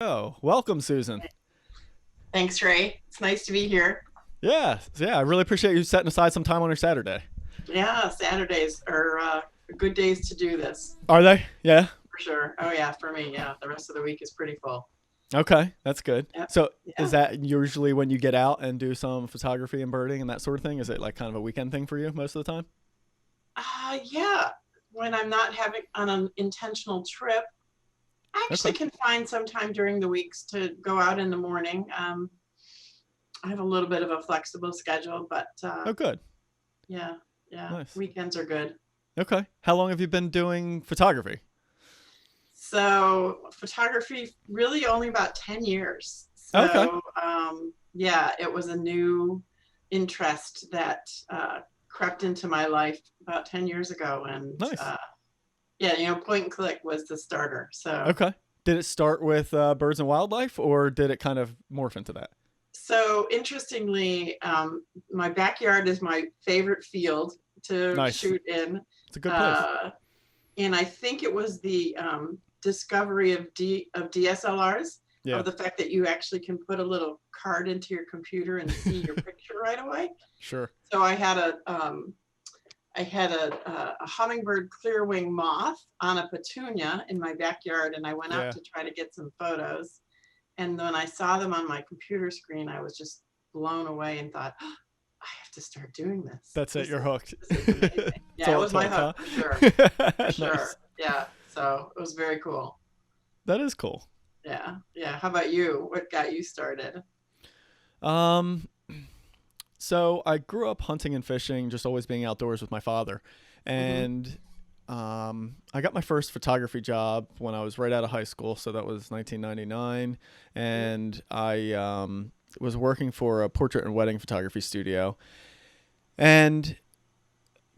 Oh, welcome, Susan. Thanks, Ray. It's nice to be here. Yeah. I really appreciate you setting aside some time on your Saturday. Yeah, Saturdays are good days to do this Are they? Yeah. for sure. Oh yeah, for me, yeah. The rest of the week is pretty full. Okay, that's good. Yep. So, is Yeah. that usually when you get out and do some photography and birding and that sort of thing? Is it like kind of a weekend thing for you most of the time? Yeah. When I'm not having on an intentional trip, I actually Okay. can find some time during the weeks to go out in the morning. I have a little bit of a flexible schedule, but Oh, good. yeah, yeah, Nice. weekends are good. Okay. How long have you been doing photography? So photography really only about 10 years. Okay. Yeah, it was a new interest that crept into my life about 10 years ago. And Nice. yeah, point and click was the starter. Okay. Did it start with birds and wildlife, or did it kind of morph into that? So interestingly, my backyard is my favorite field to Nice. shoot in. It's a good place. Uh, and I think it was the discovery of DSLRs, Yeah. of the fact that you actually can put a little card into your computer and see your picture right away. Sure. So I had a hummingbird clearwing moth on a petunia in my backyard, and I went out Yeah. to try to get some photos. And when I saw them on my computer screen, I was just blown away and thought, oh, I have to start doing this. That's it. This You're is hooked. this is amazing. That's Yeah, it all it was my took, huh? hook for sure. For Nice. sure. Yeah. So it was very cool. That is cool. Yeah. Yeah. How about you? What got you started? Um, so I grew up hunting and fishing, just always being outdoors with my father, Hmm. and I got my first photography job when I was right out of high school. So that was 1999, and I was working for a portrait and wedding photography studio, and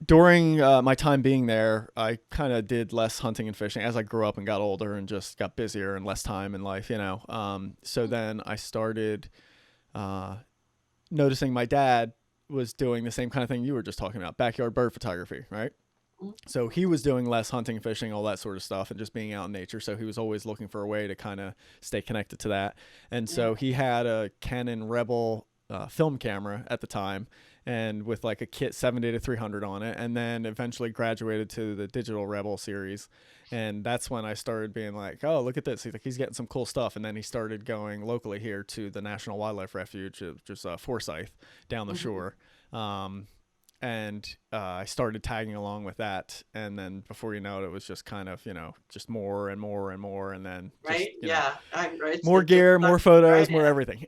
during my time being there, I kind of did less hunting and fishing as I grew up and got older and just got busier and less time in life. So then I started uh, noticing my dad was doing the same kind of thing you were just talking about, backyard bird photography, right? So he was doing less hunting, fishing, all that sort of stuff, and just being out in nature. So he was always looking for a way to kind of stay connected to that. And Yeah. so he had a Canon Rebel film camera at the time, and with like a kit 70 to 300 on it, and then eventually graduated to the digital Rebel series. And that's when I started being like, oh, look at this. He's getting some cool stuff. And then he started going locally here to the National Wildlife Refuge, just Forsyth down the Hmm. shore. Um, and I started tagging along with that, and then before you know it, it was just kind of just more and more and more, and then just Right. Yeah. Right. more It just gear, more sucked right photos, more in. everything.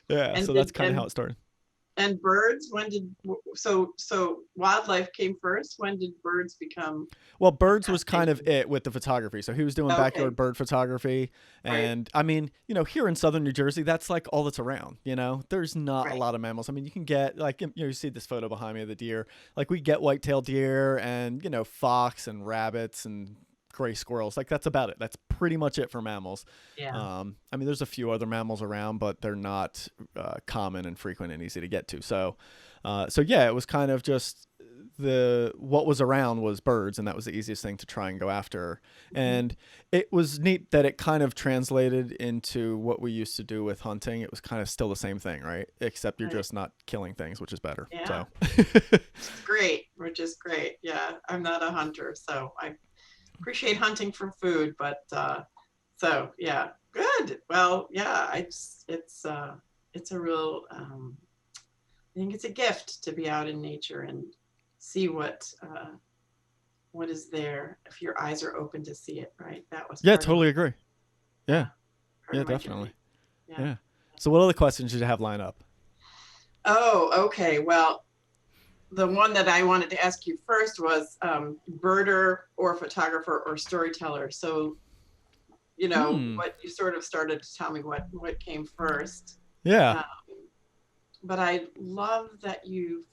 Yeah, and so did that's kind of how and it started. and birds? When did so wildlife came first? When did birds become Well, a birds was kind of fascination? it with the photography. So he was doing Okay. backyard bird photography. Right. And I mean, here in southern New Jersey, that's like all that's around. There's not a Right. lot of mammals. I mean, you can get like, you see this photo behind me of the deer. Like we get white-tailed deer and, fox and rabbits and gray squirrels. Like that's about it. That's pretty much it for mammals. Yeah. I mean, there's a few other mammals around, but they're not common and frequent and easy to get to. So yeah, it was kind of just the what was around was birds, and that was the easiest thing to try and go after. Hmm. And it was neat that it kind of translated into what we used to do with hunting. It was kind of still the same thing, right? Except you're Right. just not killing things, which is better. Yeah. So It's great. Which is great. Yeah. I'm not a hunter, so I appreciate hunting for food, but so yeah, good. Well, yeah, it's a real I think it's a gift to be out in nature and see what is there if your eyes are open to see it, right? That was yeah, part of my totally agree. yeah, Yeah, part yeah, of my definitely. journey. Yeah. Yeah. So what other questions did you have lined up? Oh, okay. Well, the one that I wanted to ask you first was birder or photographer or storyteller. So, Hmm. what you sort of started to tell me what came first. Yeah. Um, but I love that you've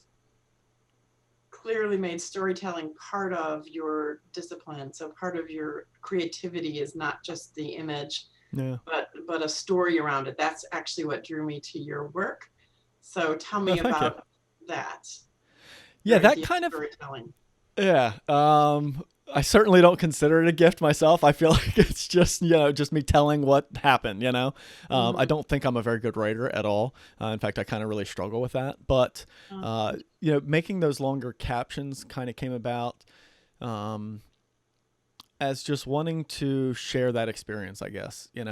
clearly made storytelling part of your discipline. So part of your creativity is not just the image, Yeah. but a story around it. That's actually what drew me to your work. So tell Oh, me thank you. about that, Yeah, your that idea of kind of storytelling. yeah. I certainly don't consider it a gift myself. I feel like it's just, just me telling what happened, I Hmm. don't think I'm a very good writer at all. In fact, I kind of really struggle with that. But, Oh, making those longer captions kind of came about um, as just wanting to share that experience, I guess, yeah,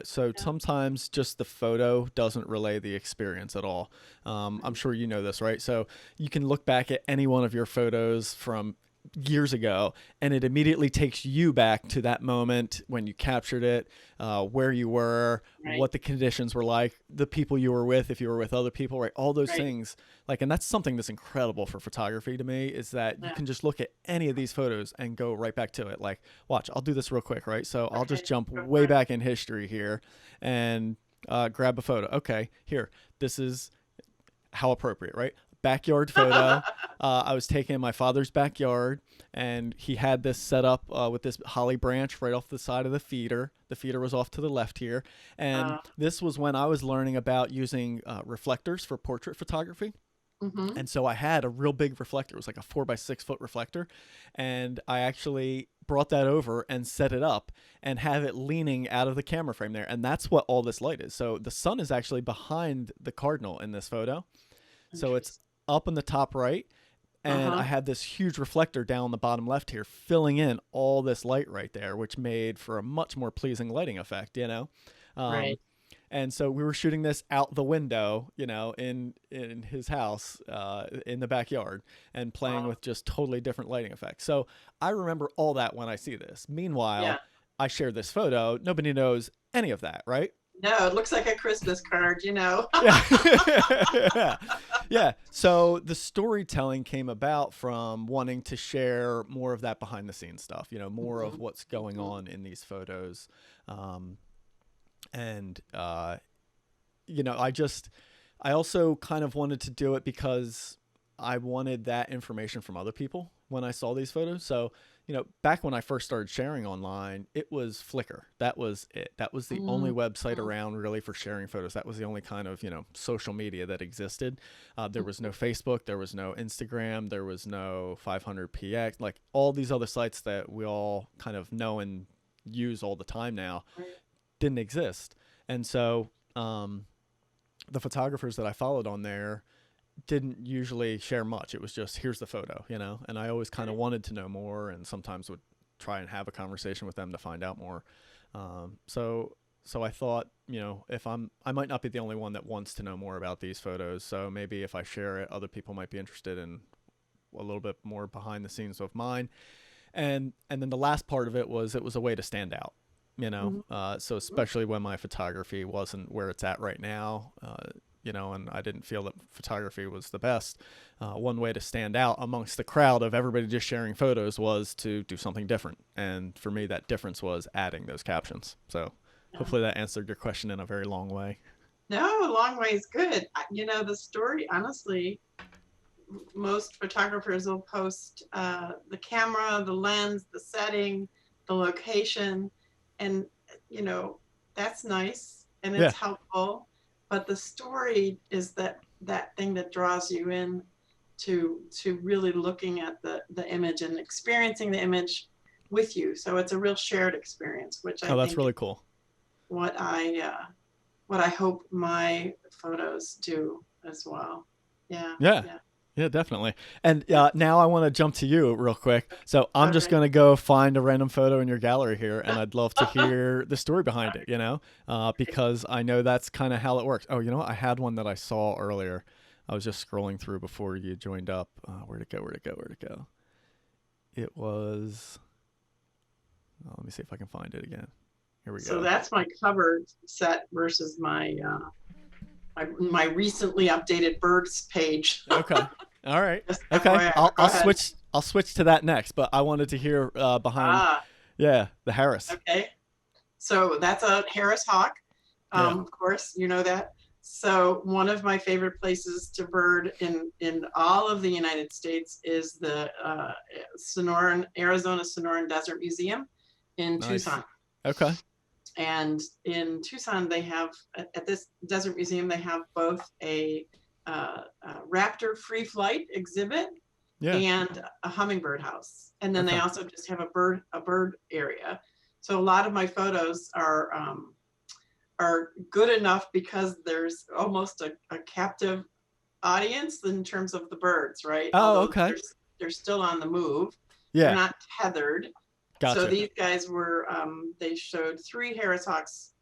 So yeah, sometimes just the photo doesn't relay the experience at all. I'm right, sure you know this, right? So you can look back at any one of your photos from years ago, and it immediately takes you back to that moment when you captured it, where you were, right, what the conditions were like, the people you were with, if you were with other people, right? All those right. things, like, and that's something that's incredible for photography to me, is that you Yeah. can just look at any of these photos and go right back to it. Like, watch, I'll do this real quick, right? So I'll just Okay. jump Go for way back in history here and grab a photo. Okay, here, this is how appropriate, right? Backyard photo. it. I was taking in my father's backyard, and he had this set up with this holly branch right off the side of the feeder. The feeder was off to the left here. And Uh, this was when I was learning about using reflectors for portrait photography. hmm. And so I had a real big reflector. It was like a 4 by 6 foot reflector. And I actually brought that over and set it up and have it leaning out of the camera frame there. And that's what all this light is. So the sun is actually behind the cardinal in this photo. So it's Interesting. up in the top right. And I Uh-huh. had this huge reflector down the bottom left here, filling in all this light right there, which made for a much more pleasing lighting effect. Um, Right. and so we were shooting this out the window, in his house, in the backyard, and playing Wow. with just totally different lighting effects. So I remember all that when I see this. Yeah. Meanwhile, I shared this photo. Nobody knows any of that, right? No, it looks like a Christmas card. Yeah. Yeah. Yeah. So the storytelling came about from wanting to share more of that behind the scenes stuff, more of Hmm. what's going Hmm. on in these photos. Um, and, I also kind of wanted to do it because I wanted that information from other people when I saw these photos. So, back when I first started sharing online, it was Flickr. That was it. That was the only Hmm. website around really for sharing photos. That was the only kind of, social media that existed. There was no Facebook, there was no Instagram, there was no 500px, like all these other sites that we all kind of know and use all the time now Right. didn't exist. And so, the photographers that I followed on there didn't usually share much. It was just, here's the photo, and I always kind of Right. wanted to know more, and sometimes would try and have a conversation with them to find out more. So I thought, if I might not be the only one that wants to know more about these photos. So maybe if I share it, other people might be interested in a little bit more behind the scenes of mine. And then the last part of it was a way to stand out. Hmm. So especially when my photography wasn't where it's at right now, and I didn't feel that photography was the best. One way to stand out amongst the crowd of everybody just sharing photos was to do something different. And for me, that difference was adding those captions. So Yeah. hopefully that answered your question in a very long way. No, a long way is good. The story, honestly, most photographers will post the camera, the lens, the setting, the location, and you know that's nice and it's Yeah. helpful. But the story is that thing that draws you in to really looking at the image and experiencing the image with you. So it's a real shared experience, which I Oh, that's think is really cool. what I hope my photos do as well. Yeah, Yeah. yeah, Yeah, definitely. And yeah. now I want to jump to you real quick. So I'm just Okay. going to go find a random photo in your gallery here, and I'd love to hear the story behind it, because I know that's kind of how it works. Oh, you know what? I had one that I saw earlier. I was just scrolling through before you joined up. Where'd it go? Where'd it go? Where'd it go? It was. Oh, let me see if I can find it again. Here we So go. that's my cover set versus my recently updated birds page. Okay. All right. Just Okay. FYI, I'll go I'll ahead. switch. I'll switch to that next, but I wanted to hear behind. Ah, Yeah, the Harris. okay. So that's a Harris hawk. Yeah. Of course, you know that. So one of my favorite places to bird in all of the United States is the Arizona Sonoran Desert Museum in Nice. Tucson. Okay. And in Tucson, they have at this desert museum, they have both a raptor free flight exhibit Yeah. and a hummingbird house. And then they Okay. also just have a bird area. So a lot of my photos are good enough because there's almost a captive audience in terms of the birds, right? Oh, Although okay. they're still on the move. They're Yeah. not tethered. So Gotcha. these guys were, they showed 3 Harris Hawks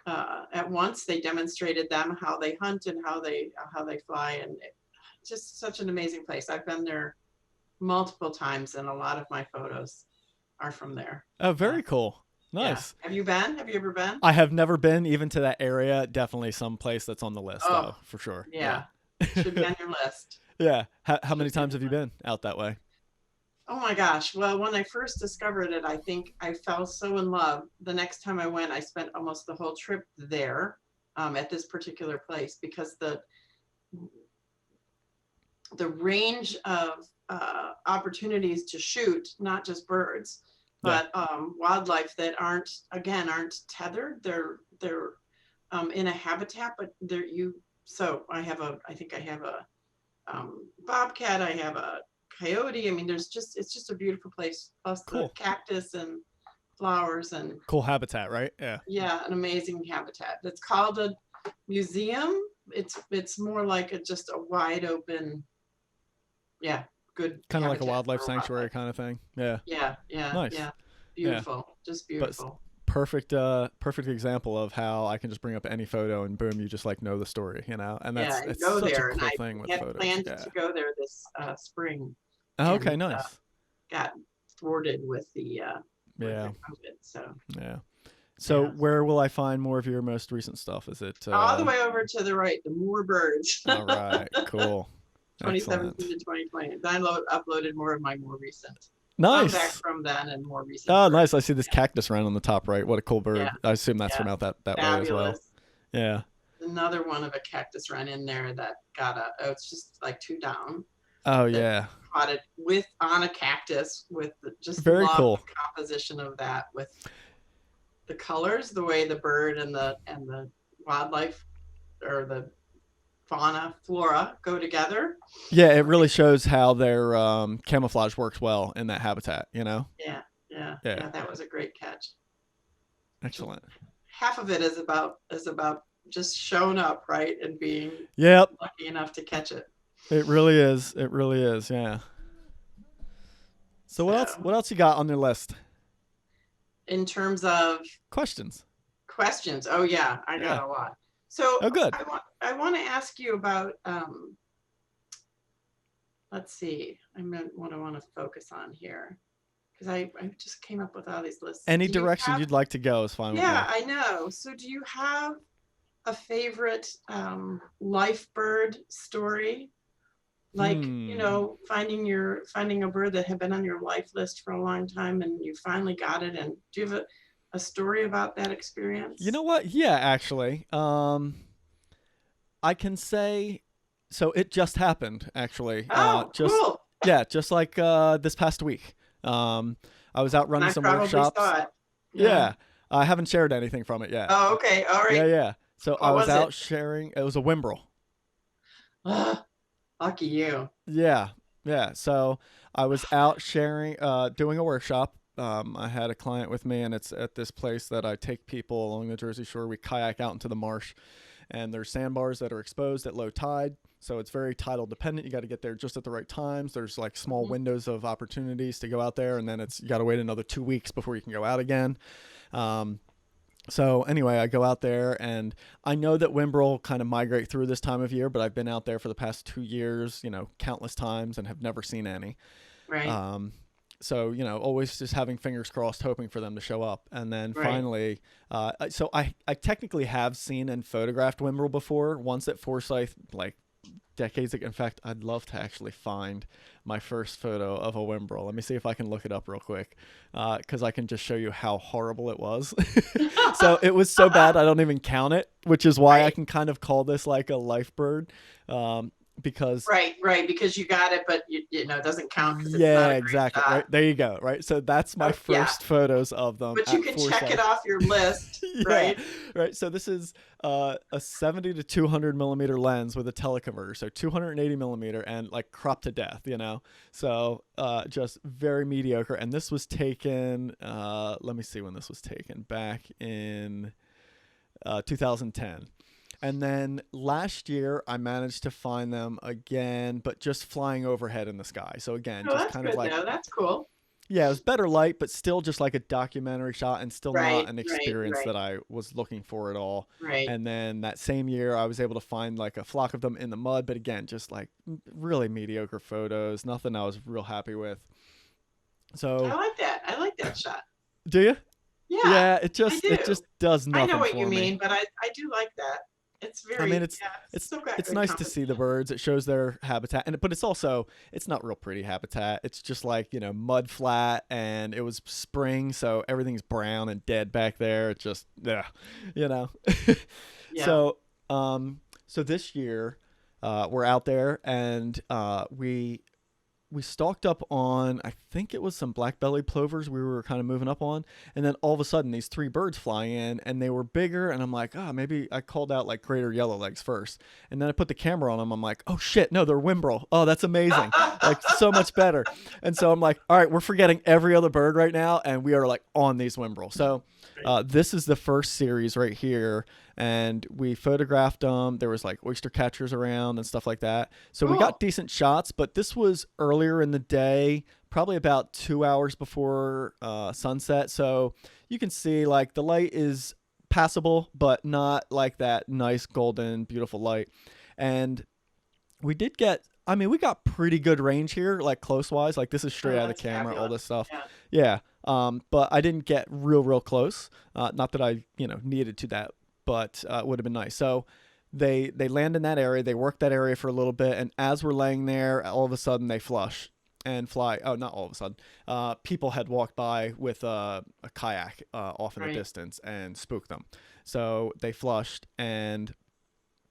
at once. They demonstrated them how they hunt and how they fly, and just such an amazing place. I've been there multiple times, and a lot of my photos are from there. Oh, Yeah. very cool. Yeah. Nice. Have you been? Have you ever been? I have never been even to that area. Definitely some place that's on the list, Oh, though, for sure. yeah. Yeah. Should be on your list. Yeah. How many Should be on times have you your list. been out that way? Oh my gosh. Well, when I first discovered it, I think I fell so in love. The next time I went, I spent almost the whole trip there, at this particular place, because the range of opportunities to shoot, not just birds, Yeah. but wildlife that aren't tethered. They're in a habitat, but they're you. So I think I have a bobcat. I have a coyote. I mean, it's just a beautiful place. Plus Cool. the cactus and flowers and Cool habitat, right? Yeah. yeah, an amazing habitat. It's called a museum. It's more like just a wide open, yeah, good Kind of like a habitat wildlife for sanctuary wildlife. kind of thing. Yeah. Yeah, Nice. yeah, Yeah. beautiful, just But beautiful. perfect example of how I can just bring up any photo and boom, you just like know the story, you know? And Yeah, and it's go such there. a And cool I thing with had photos. planned Yeah. to go there this spring, Oh, and okay, nice. got thwarted with the Yeah. COVID. So Yeah. So yeah, where will I find more of your most recent stuff? Is it all the way over to the right, the more birds. all right, cool. 2017 Excellent. to 2020. Then I uploaded more of my more recent. Some back Nice. from then and more recent. Oh, birds. nice. I see this cactus round on the top right. What a cool bird. Yeah, I assume that's yeah, from out that way as well. fabulous. Yeah. Another one of a cactus run in there that got it's just like 2 down. Oh, That yeah. caught it on a cactus with just Very love cool. the composition of that with the colors, the way the bird and the wildlife or the flora go together. Yeah, it really shows how their camouflage works well in that habitat, you know? Yeah, Yeah. that was a great catch. Excellent. Half of it is about just showing up, right, and being Yep. lucky enough to catch it. It really is. It really is. Yeah. So what else you got on your list? In terms of Questions. questions, oh yeah, I got Yeah. a lot. So Oh, good. I want to ask you about let's see, what I want to focus on here, because I just came up with all these lists. Any Do you direction have- you'd like to go is fine Yeah, with I know. So do you have a favorite life bird story? Like, you know, finding a bird that had been on your life list for a long time and you finally got it. And do you have a story about that experience? me. You know what? Yeah, actually. I can say so it just happened actually. Oh, cool. Yeah, just like this past week. I was out running I some probably workshops. saw it. Yeah. I haven't shared anything from it yet. Oh, okay. All right. Yeah. So I was was out it? sharing. It was a Wimbrel. Lucky you. Yeah. So I was out sharing, doing a workshop. I had a client with me, and it's at this place that I take people along the Jersey Shore. We kayak out into the marsh, and there's sandbars that are exposed at low tide. So it's very tidal dependent. You got to get there just at the right times. There's like small windows of opportunities to go out there, and then you got to wait another 2 weeks before you can go out again. So anyway, I go out there, and I know that Wimbrel kind of migrate through this time of year, but I've been out there for the past 2 years, countless times, and have never seen any. Right. So, always just having fingers crossed, hoping for them to show up. And then Right. finally, so I technically have seen and photographed Wimbrel before, once at Forsyth, like decades ago. In fact, I'd love to actually find my first photo of a Wimbrel. Let me see if I can look it up real quick, because I can just show you how horrible it was. So it was so bad I don't even count it, which is why I Right. can kind of call this like a life bird. because Right, because you got it, but it doesn't count because it's not yeah, a great exactly. shot. Right there you go. Right. So that's my Oh, yeah, first photos of them but you at can check it Foresight. off your list, Yeah. right? Right. So this is a 70 to 200 millimeter lens with a teleconverter. So 280 millimeter and like cropped to death, you know? So just very mediocre. And this was taken, let me see when this was taken, back in 2010. And then last year, I managed to find them again, but just flying overhead in the sky. So again, Oh, just that's kind of good like, though. That's cool. yeah, it was better light, but still just like a documentary shot and still not Right, an right, experience right, that I was looking for at all. right. And then that same year, I was able to find like a flock of them in the mud, but again, just like really mediocre photos, nothing I was real happy with. I So, like that. I like that shot. do you? Yeah, Yeah, I it do. just does I know nothing what you for me. mean, but I do like that. It's I mean, very, yeah, it's it's still got it's good nice to see the composition. birds. It shows their habitat, and but it's also it's not real pretty habitat. It's just like mud flat, and it was spring, so everything's brown and dead back there. It's just yeah, you know. Yeah. so so this year, we're out there, and we stalked up on, I think it was some black-bellied plovers we were kind of moving up on, and then all of a sudden these three birds fly in and they were bigger, and I'm like, maybe I called out like greater yellowlegs first, and then I put the camera on them. I'm like, oh shit, no, they're Wimbrel. Oh, that's amazing, like so much better. And so I'm like, all right, we're forgetting every other bird right now, and we are like on these Wimbrel. So this is the first series right here, and we photographed them. There was like oyster catchers around and stuff like that. So we got Cool. decent shots, but this was earlier in the day, probably about 2 hours before sunset. So you can see like the light is passable, but not like that nice golden, beautiful light. And we did get, I mean, we got pretty good range here, like close wise. Like this is Oh, straight out of the that's camera, all fabulous. this stuff. Yeah. Yeah. But I didn't get real close. Not that I, needed to that, but it would have been nice. So they land in that area. They work that area for a little bit, and as we're laying there, all of a sudden they flush and fly. Oh, not all of a sudden. People had walked by with a kayak off in the Right. distance and spooked them. So they flushed, and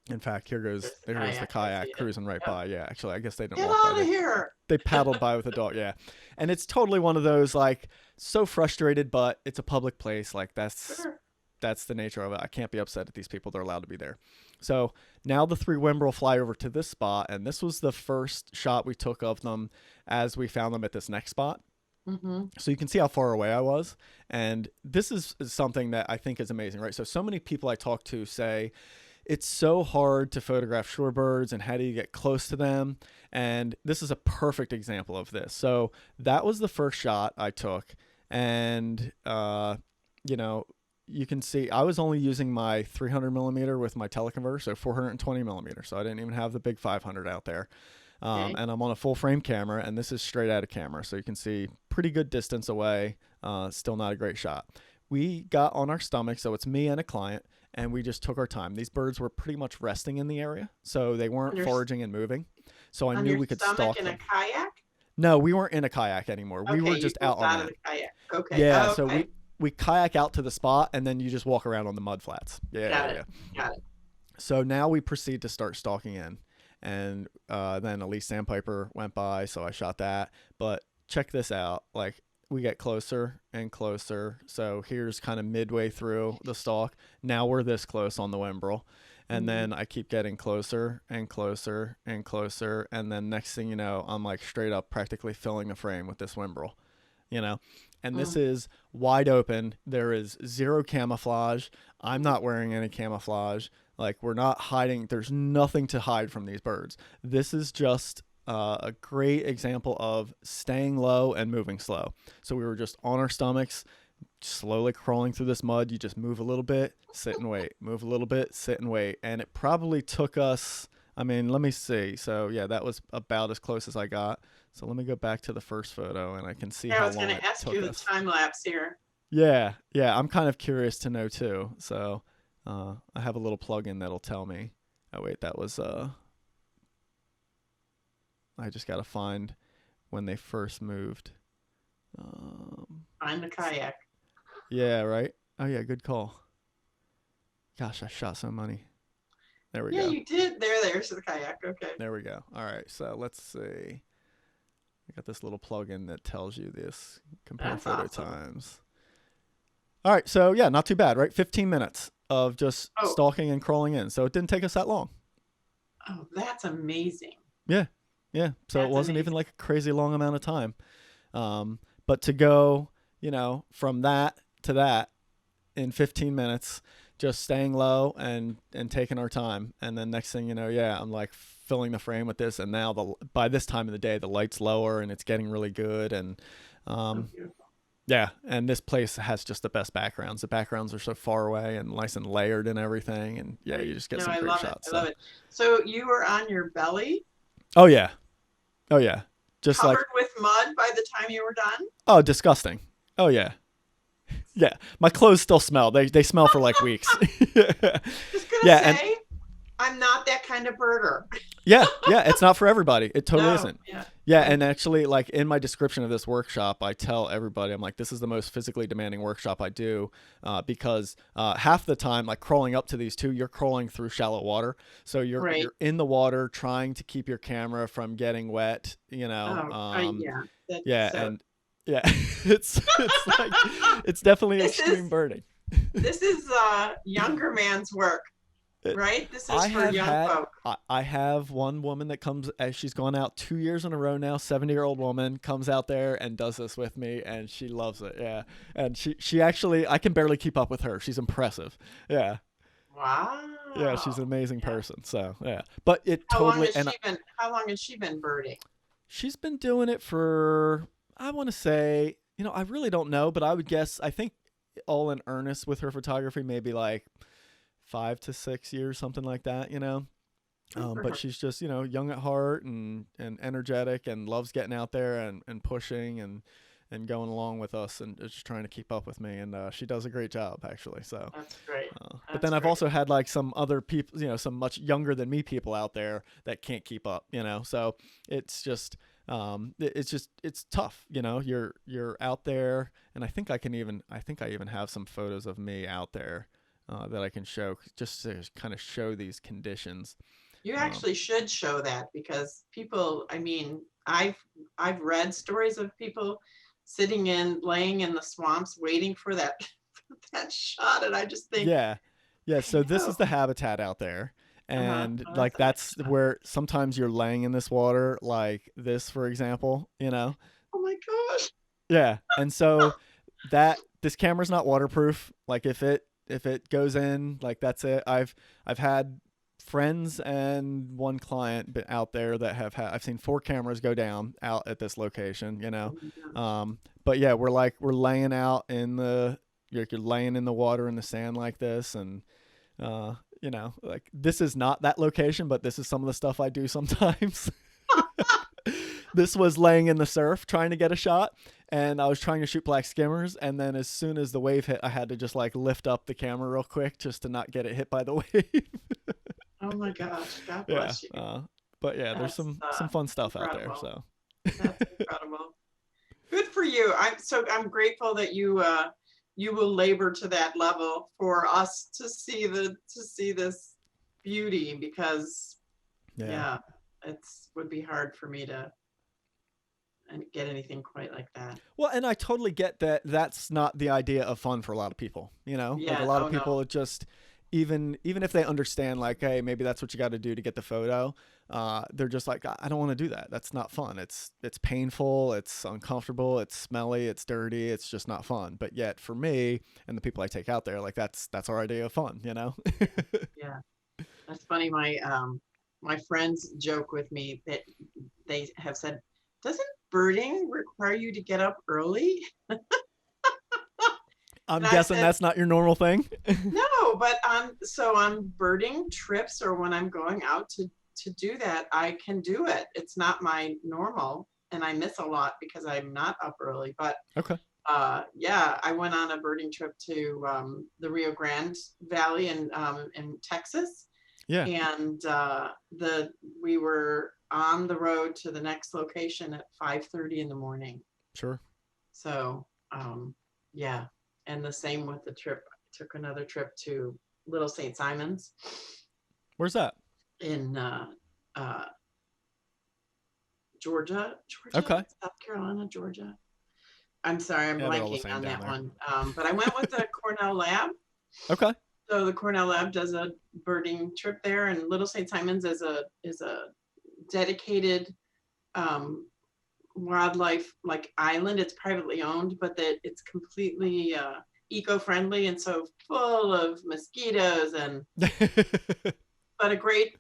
in fact, There's the there goes the kayak. I see kayak it. cruising right Yep. by. Yeah, actually, I guess they didn't Get walk by. out of here. They paddled by with a dog. Yeah, and it's totally one of those like so frustrated, but it's a public place. Like Sure. that's the nature of it. I can't be upset at these people. They're allowed to be there. So now the three Wimbrel fly over to this spot, and this was the first shot we took of them as we found them at this next spot. Mm-hmm. So you can see how far away I was. And this is something that I think is amazing, right? So many people I talk to say it's so hard to photograph shorebirds, and how do you get close to them? And this is a perfect example of this. So that was the first shot I took. And, you can see I was only using my 300 millimeter with my teleconverter, so 420 millimeter. So I didn't even have the big 500 out there. Okay. And I'm on a full frame camera, and this is straight out of camera. So you can see pretty good distance away. Still not a great shot. We got on our stomach, so it's me and a client, and we just took our time. These birds were pretty much resting in the area, so they weren't On your, foraging and moving. So I on knew your we could stomach stalk in a them. kayak? No, we weren't in a kayak anymore. We Okay, were you just out moved on out of that. the kayak. Okay. Yeah, Oh, so okay. we kayak out to the spot, and then you just walk around on the mud flats. Yeah, Got yeah, it. yeah. Got it. So now we proceed to start stalking in, and then Elise Sandpiper went by, so I shot that. But check this out, like we get closer and closer. So here's kind of midway through the stalk. Now we're this close on the Wimbrel, and Mm-hmm. then I keep getting closer and closer and closer, and then next thing you know, I'm like straight up practically filling the frame with this Wimbrel, you know. And this Mm. is wide open. There is zero camouflage. I'm not wearing any camouflage. Like we're not hiding. There's nothing to hide from these birds. This is just a great example of staying low and moving slow. So we were just on our stomachs, slowly crawling through this mud. You just move a little bit, sit and wait. Move a little bit, sit and wait. And it probably took us, I mean, let me see. So yeah, that was about as close as I got. So let me go back to the first photo, and I can see Yeah, I how was long going it to ask took you the us. time lapse here. Yeah, yeah, I'm kind of curious to know too. So I have a little plugin that'll tell me. Oh wait, that was I just gotta find when they first moved. Find the kayak. Yeah, right. Oh yeah, good call. Gosh, I shot so many. There we Yeah, go. you did. There's the kayak. Okay. There we go. All right. So let's see. I got this little plugin that tells you this. Compare That's photo awesome. times. All right. So yeah, not too bad, right? 15 minutes of just Oh, stalking and crawling in. So it didn't take us that long. oh, that's amazing. Yeah. Yeah. So it That's wasn't even amazing. like a crazy long amount of time. But to go, from that to that in 15 minutes, just staying low and taking our time. And then next thing you know, yeah, I'm like filling the frame with this. And now by this time of the day, the light's lower and it's getting really good. And So um, beautiful. yeah, and this place has just the best backgrounds. The backgrounds are so far away and nice and layered and everything. And yeah, you Right. just get No, some I great love it. shots. I love So, it. So you were on your belly, oh yeah, oh yeah, just like, covered with mud by the time you were done? oh, disgusting. Oh yeah, yeah. My clothes still smell. They smell for like weeks. Just gonna Yeah, and say, I'm not that kind of birder. yeah, yeah, it's not for everybody. It totally No. isn't. Yeah. Yeah, Mm. and actually, like in my description of this workshop, I tell everybody, I'm like, this is the most physically demanding workshop I do, because half the time, like crawling up to these two, you're crawling through shallow water, so Right. you're in the water trying to keep your camera from getting wet. Oh, yeah. That's Yeah, so. and yeah, it's like it's definitely This extreme is burning. this is younger man's work, It, right? This is I for have young had folk. I have one woman that comes as she's gone out 2 years in a row now. 70-year-old woman comes out there and does this with me, and she loves it. Yeah, and she actually I can barely keep up with her. She's impressive. Yeah, yeah, she's an Wow. amazing Yeah. person. So yeah, but it How long totally has and she been? How long has she been birding? she's been doing it for I want to say I really don't know, but I would guess I think all in earnest with her photography maybe like 5 to 6 years, something like that. Good for But her. she's just young at heart and energetic and loves getting out there and pushing and going along with us and just trying to keep up with me, and she does a great job actually. So That's great. but That's then I've great. also had like some other people, some much younger than me people out there that can't keep up, so it's just it's tough. You're out there, and I think I even have some photos of me out there that I can show just to kind of show these conditions. You um, actually should show that because people, I mean, I've read stories of people laying in the swamps waiting for that that shot, and I just think, Yeah. Yeah. So this oh, is the habitat out there. And oh, like that's a nice that's shot. where sometimes you're laying in this water, like this, for example. Oh my gosh. Yeah. And so this camera's not waterproof. Like if it goes in, like that's it. I've had friends and one client been out there that I've seen 4 cameras go down out at this location. Oh my gosh. But yeah, we're laying out in you're laying in the water in the sand like this, and like this is not that location, but this is some of the stuff I do sometimes. This was laying in the surf trying to get a shot, and I was trying to shoot black skimmers, and then as soon as the wave hit, I had to just like lift up the camera real quick just to not get it hit by the wave. Oh my gosh. God Yeah. bless you. But yeah, there's That's some fun stuff out there. incredible. So That's incredible. Good for you. I'm grateful that you will labor to that level for us to see this beauty, because yeah. yeah, it's would be hard for me to get anything quite like that. Well, and I totally get that that's not the idea of fun for a lot of people. Like a Yeah, lot of oh no. people just even if they understand like, hey, maybe that's what you got to do to get the photo, they're just like, I don't want to do that. That's not fun. It's painful. It's uncomfortable. It's smelly. It's dirty. It's just not fun. But yet for me and the people I take out there, like that's our idea of fun. Yeah. That's funny. My friends joke with me that they have said, doesn't birding require you to get up early? I'm And I guessing said, that's not your normal thing. no, but so on birding trips or when I'm going out to do that, I can do it. It's not my normal, and I miss a lot because I'm not up early. But Okay. yeah, I went on a birding trip to the Rio Grande Valley in Texas, Yeah. and we were on the road to the next location at 5:30 in the morning. Sure. So yeah, and the same with the trip. I took another trip to Little St. Simons, Where's that? in uh, Georgia, Okay. South Carolina, Georgia. I'm sorry, I'm Yeah, they're all the blanking same on down that there. one. But I went with the Cornell Lab. Okay. So the Cornell Lab does a birding trip there, and Little St. Simons is a dedicated um, wildlife like island. It's privately owned, but that it's completely eco-friendly and so full of mosquitoes and but a great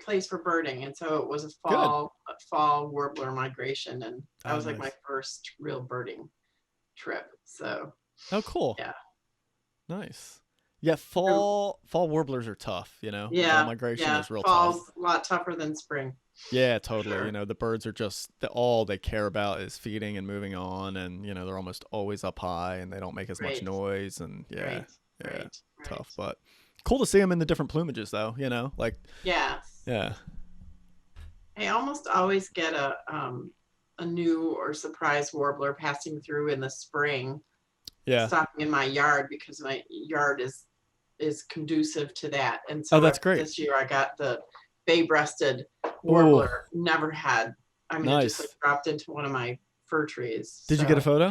place for birding. And so it was Good. a fall warbler migration, and that Oh, was like my nice. first real birding trip. So Oh, cool. yeah, Nice. Yeah, fall warblers are tough, you know. Fall yeah, migration yeah. is real tough. Fall's a lot tougher than spring Yeah, for totally. You sure. know, the birds are just all they care about is feeding and moving on, and you know, they're almost always up high and they don't make as much Right, noise and yeah, right, yeah, right, tough, right. but cool to see them in the different plumages though, you know? Like Yes. yeah. I almost always get a new or surprise warbler passing through in the spring, Yeah. stopping in my yard because my yard is conducive to that. And Oh, so that's great. this year I got the bay-breasted Oh, warbler. Never had. I mean, it just like nice. dropped into one of my fir trees. Did you get a So photo?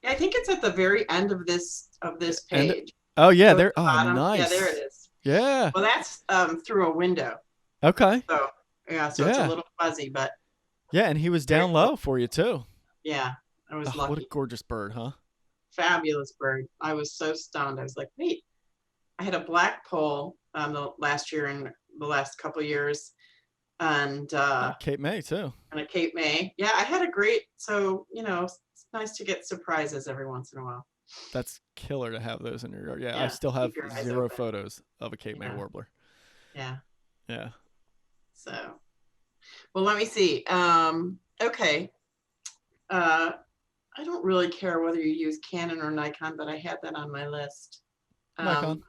yeah, I think it's at the very end of this And page. oh yeah, So at there the oh bottom, yeah, there it nice. is. Yeah. Well, that's through a window. Okay. So yeah, so it's a Yeah. little fuzzy, but Yeah, and he was very down cool. low for you too. Yeah, I was Oh, what a lucky. gorgeous bird, huh? Fabulous bird. I was so stunned. I was like, wait, I had a black pole the last year and the last couple of years, and Cape May too. a Cape May. Yeah, I had a great. So it's nice to get surprises every once in a while. That's killer to have those in your yard. Yeah, I Yeah, still have keep your eyes zero open. photos of a Cape May Yeah, warbler. yeah. Yeah. So, well, let me see. Okay. Uh, I don't really care whether you use Canon or Nikon, but I had that on my list. Nikon. Um,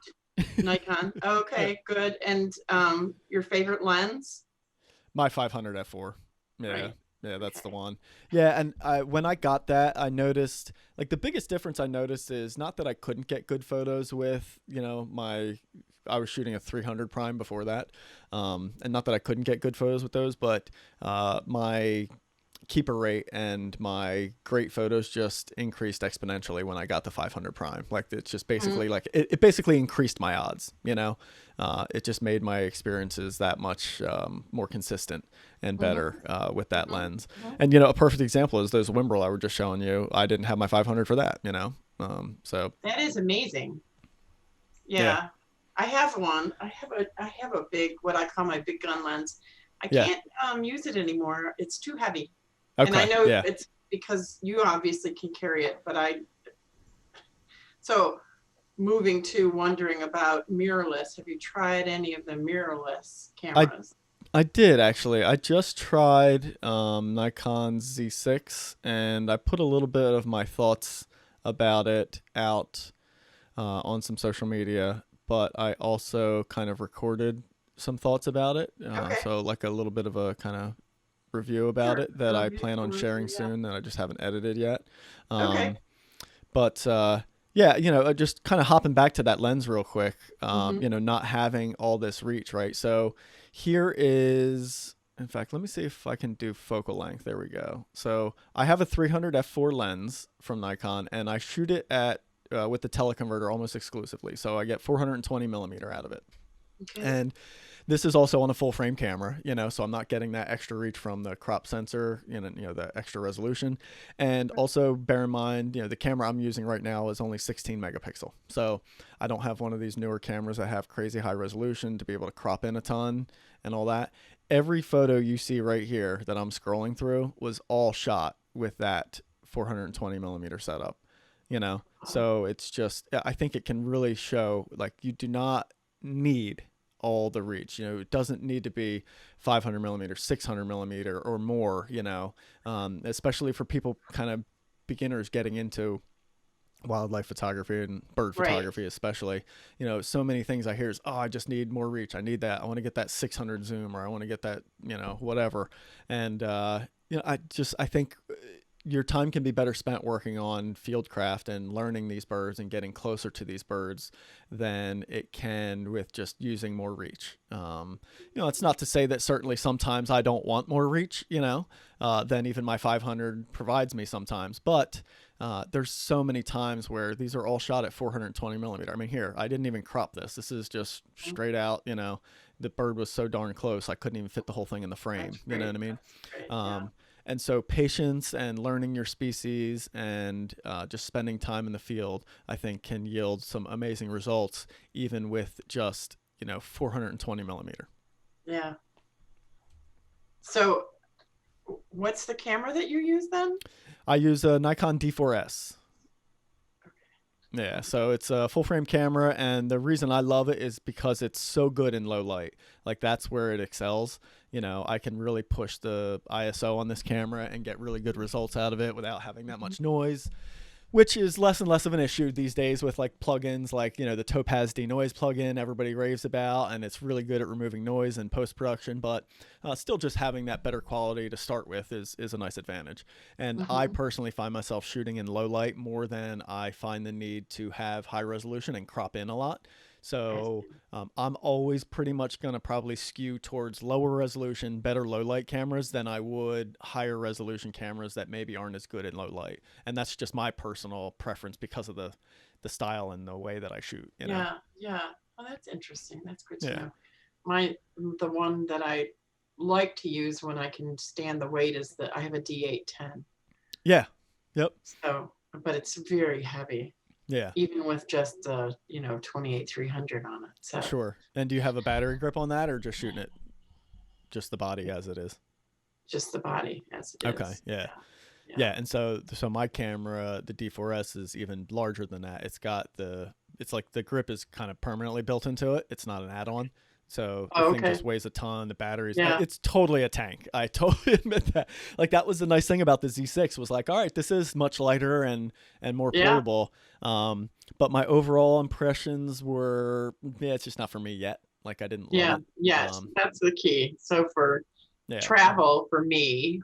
Nikon. Yeah. Okay, good. And your favorite lens? My 500 f4. Yeah. Right. Yeah, that's the Okay. one. Yeah, and when I got that, I noticed like the biggest difference I noticed is not that I couldn't get good photos with, you know, my I was shooting a 300 prime before that, and not that I couldn't get good photos with those, but my keeper rate and my great photos just increased exponentially when I got the 500 prime. Like it's just Mhm. basically like it basically increased my odds, you know. It just made my experiences that much more consistent and Mhm. better with that Mhm. lens. Mhm. And you know, a perfect example is those Wimbrel I were just showing you. I didn't have my 500 for that, you know. So That is amazing. yeah, Yeah. I have one. I have a big what I call my big gun lens. I yeah, can't use it anymore. It's too heavy. And I okay, know yeah. it's because you obviously can carry it, but so moving to wondering about mirrorless. Have you tried any of the mirrorless I cameras? I did actually. I just tried Nikon Z6, and I put a little bit of my thoughts about it out on some social media, but I also kind of recorded some thoughts about it. Okay. So, like a little bit of a kind of review about Sure. it that A I review, plan a on sharing review, yeah. soon that I just haven't edited yet. Okay. Um, but yeah, you know, just kind of hopping back to that lens real quick, Mm-hmm. you know, not having all this reach, right? So here is, in fact, let me see if I can do focal length. There we go. So I have a 300 f4 lens from Nikon, and I shoot it at with the teleconverter almost exclusively. So I get 420 millimeter out of it. Okay. And this is also on a full frame camera, you know, so I'm not getting that extra reach from the crop sensor, you know, the extra resolution. And also bear in mind, you know, the camera I'm using right now is only 16 megapixel. So I don't have one of these newer cameras that have crazy high resolution to be able to crop in a ton and all that. Every photo you see right here that I'm scrolling through was all shot with that 420 millimeter setup, you know. So it's just, I think it can really show like you do not need all the reach. You know, it doesn't need to be 500 millimeter, 600 millimeter, or more. You know, especially for people kind of beginners getting into wildlife photography and bird Right. photography, especially. You know, so many things I hear is, oh, I just need more reach. I need that. I want to get that 600 zoom, or I want to get that, you know, whatever. And you know, I think your time can be better spent working on fieldcraft and learning these birds and getting closer to these birds than it can with just using more reach. It's not to say that certainly sometimes I don't want more reach, than even my 500 provides me sometimes, but there's so many times where these are all shot at 420 millimeter. I mean, here, I didn't even crop this. This is just straight out, the bird was so darn close. I couldn't even fit the whole thing in the frame. You know what I mean? And so patience and learning your species and just spending time in the field, I think can yield some amazing results, even with just, 420 millimeter. Yeah. So what's the camera that you use then? I use a Nikon Z6. Yeah, so it's a full frame camera, and the reason I love it is because it's so good in low light. Like, that's where it excels. I can really push the ISO on this camera and get really good results out of it without having that much noise, which is less and less of an issue these days with like plugins like, the Topaz denoise plugin everybody raves about, and it's really good at removing noise in post-production, but still just having that better quality to start with is a nice advantage. And I personally find myself shooting in low light more than I find the need to have high resolution and crop in a lot. So I'm always pretty much going to probably skew towards lower resolution, better low light cameras than I would higher resolution cameras that maybe aren't as good in low light. And that's just my personal preference because of the style and the way that I shoot. Yeah. Well, that's interesting. That's good to know. The one that I like to use when I can stand the weight is I have a D810. Yeah. Yep. So, but it's very heavy. Yeah. Even with just 28-300 on it. So. Sure. And do you have a battery grip on that, or just shooting it just the body as it is? Just the body as it is. Okay. Yeah. And so my camera, the D4S, is even larger than that. It's like the grip is kind of permanently built into it. It's not an add-on. So the thing just weighs a ton. The batteries, it's totally a tank. I totally admit that. Like, that was the nice thing about the Z6 was like, all right, this is much lighter and more portable. But my overall impressions were, it's just not for me yet. Like, I didn't love it. Yes, that's the key. So for travel, for me,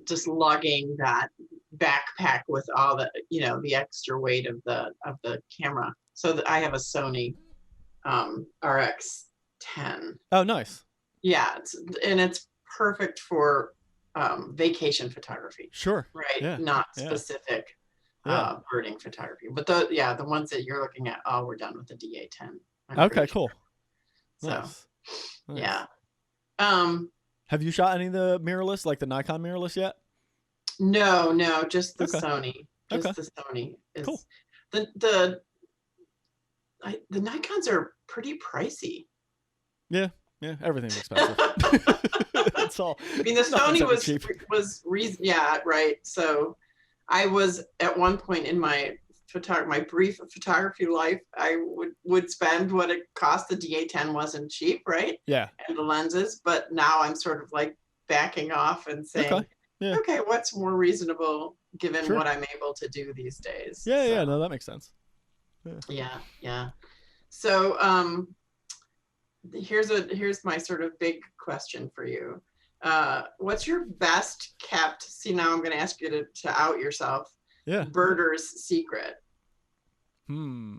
just lugging that backpack with all the, the extra weight of the camera. So I have a Sony RX 10. Oh, nice. Yeah, it's perfect for vacation photography. Sure. Right. Yeah. Not specific birding photography. But the ones that you're looking at, we're done with the DA10. Okay, cool. So nice. Yeah. Have you shot any of the mirrorless, like the Nikon mirrorless yet? No, just the Sony. Just the Sony. Cool. The Nikons are pretty pricey. Yeah, everything's expensive. That's all. I mean, the Sony was right. So I was at one point in my brief photography life, I would spend what it cost. The DA10 wasn't cheap, right? Yeah. And the lenses, but now I'm sort of like backing off and saying, okay, what's more reasonable given what I'm able to do these days? Yeah, no, that makes sense. Yeah. So here's my sort of big question for you. What's your best kept, see, now I'm going to ask you to out yourself, birder's secret? Or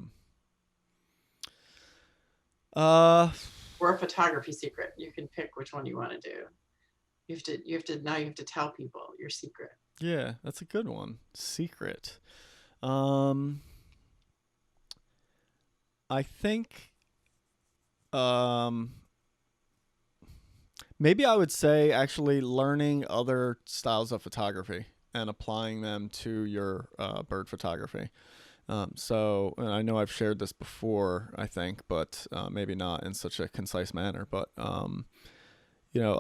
a photography secret. You can pick which one you want to do. You have to tell people your secret. Yeah, that's a good one. Secret. I think maybe I would say actually learning other styles of photography and applying them to your bird photography. So, and I know I've shared this before, I think, but maybe not in such a concise manner, but a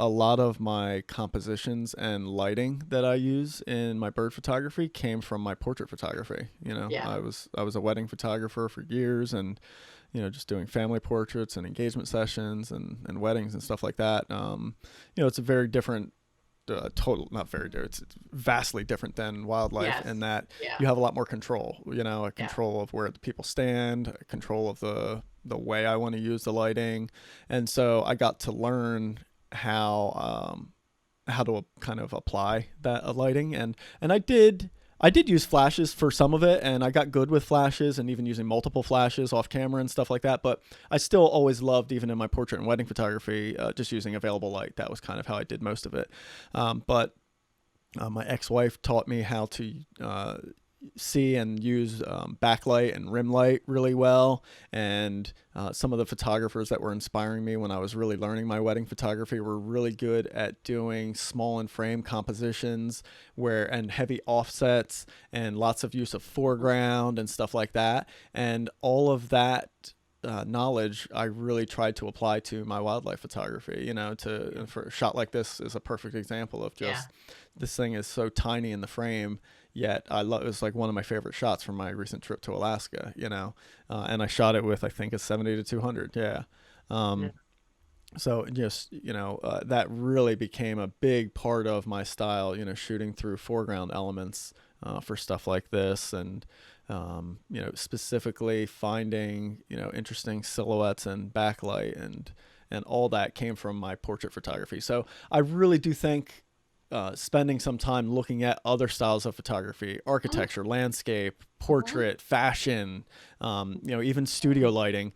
lot of my compositions and lighting that I use in my bird photography came from my portrait photography. I was a wedding photographer for years, and just doing family portraits and engagement sessions and weddings and stuff like that. It's a very different it's vastly different than wildlife in that you have a lot more control, control of where the people stand, control of the way I want to use the lighting. And so I got to learn how how to kind of apply that lighting. And I did use flashes for some of it, and I got good with flashes and even using multiple flashes off camera and stuff like that. But I still always loved, even in my portrait and wedding photography, just using available light. That was kind of how I did most of it. But my ex-wife taught me how to see and use backlight and rim light really well. And some of the photographers that were inspiring me when I was really learning my wedding photography were really good at doing small and frame compositions and heavy offsets and lots of use of foreground and stuff like that. And all of that knowledge I really tried to apply to my wildlife photography. For a shot like this is a perfect example of just this thing is so tiny in the frame, yet it was like one of my favorite shots from my recent trip to Alaska, and I shot it with, I think, a 70 to 200. So just, that really became a big part of my style, shooting through foreground elements for stuff like this. And specifically finding, interesting silhouettes and backlight and all that came from my portrait photography. So I really do think spending some time looking at other styles of photography, architecture, landscape, portrait, fashion, even studio lighting,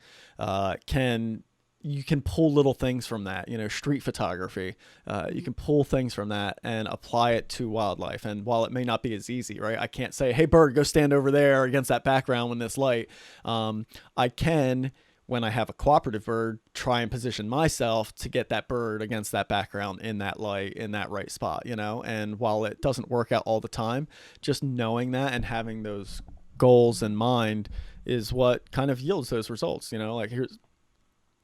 you can pull little things from that, street photography. You can pull things from that and apply it to wildlife. And while it may not be as easy, right? I can't say, hey, bird, go stand over there against that background with this light. I can, when I have a cooperative bird, try and position myself to get that bird against that background in that light, in that right spot, And while it doesn't work out all the time, just knowing that and having those goals in mind is what kind of yields those results, like here's